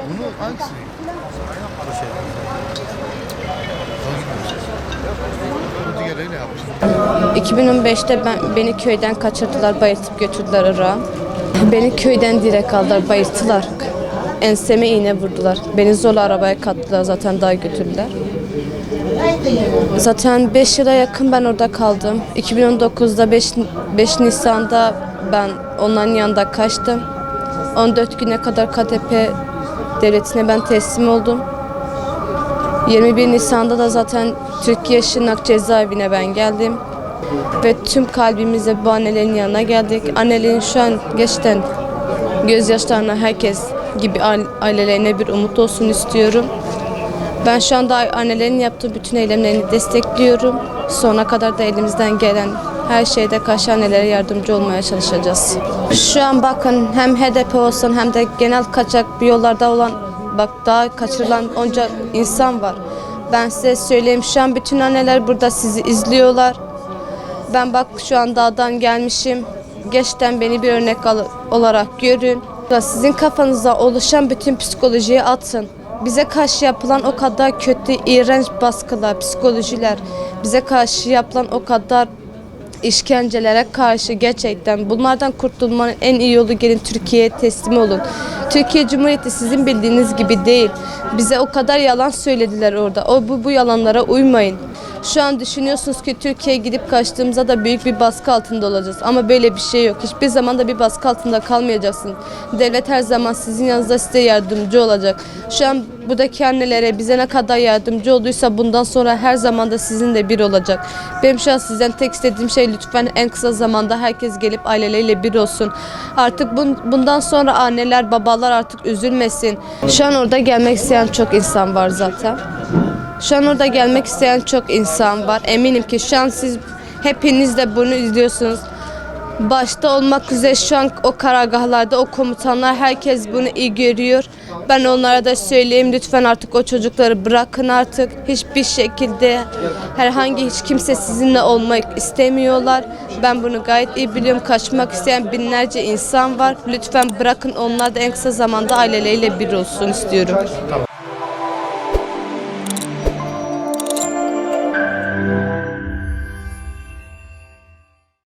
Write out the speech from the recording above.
Bunu hangisi? Bu şey. Bu diğerleri ne yapmış? 2015'te beni köyden kaçırdılar, bayıltıp götürdüler Irak'a. Beni köyden direkt aldılar, bayılttılar. Enseme iğne vurdular. Beni zorla arabaya kattılar, zaten daha götürdüler. Zaten 5 yıla yakın ben orada kaldım. 2019'da 5 Nisan'da ben onların yanında kaçtım. 14 güne kadar KTP devletine ben teslim oldum. 21 Nisan'da da zaten Türkiye Şırnak cezaevine ben geldim. Ve tüm kalbimizle bu annelerin yanına geldik. Annelerin şu an gerçekten gözyaşlarına herkes gibi ailelerine bir umut olsun istiyorum. Ben şu anda annelerin yaptığı bütün eylemlerini destekliyorum. Sonuna kadar da elimizden gelen her şeyde karşı annelere yardımcı olmaya çalışacağız. Şu an bakın hem HDP olsun hem de genel kaçak bir yollarda olan daha kaçırılan onca insan var. Ben size söyleyeyim, şu an bütün anneler burada sizi izliyorlar. Ben bak şu an dağdan gelmişim. Gerçekten beni bir örnek olarak görün. Sizin kafanızda oluşan bütün psikolojiyi atın. Bize karşı yapılan o kadar kötü, iğrenç baskılar, psikolojiler, bize karşı yapılan o kadar işkencelere karşı gerçekten bunlardan kurtulmanın en iyi yolu gelin Türkiye'ye teslim olun. Türkiye Cumhuriyeti sizin bildiğiniz gibi değil. Bize o kadar yalan söylediler orada. Bu yalanlara uymayın. Şu an düşünüyorsunuz ki Türkiye'ye gidip kaçtığımızda da büyük bir baskı altında olacağız. Ama böyle bir şey yok. Hiçbir zaman da bir baskı altında kalmayacaksınız. Devlet her zaman sizin yanınızda size yardımcı olacak. Şu an buradaki annelere bize ne kadar yardımcı olduysa bundan sonra her zaman da sizinle bir olacak. Benim şu an sizden tek istediğim şey lütfen en kısa zamanda herkes gelip aileleriyle bir olsun. Artık bundan sonra anneler, babalar artık üzülmesin. Şu an orada gelmek isteyen çok insan var zaten. Şu an orada gelmek isteyen çok insan var. Eminim ki şu an siz hepiniz de bunu izliyorsunuz. Başta olmak üzere şu an o karargahlarda o komutanlar herkes bunu iyi görüyor. Ben onlara da söyleyeyim, lütfen artık o çocukları bırakın artık. Hiçbir şekilde hiç kimse sizinle olmak istemiyorlar. Ben bunu gayet iyi biliyorum. Kaçmak isteyen binlerce insan var. Lütfen bırakın, onlar da en kısa zamanda aileleriyle bir olsun istiyorum. Tamam.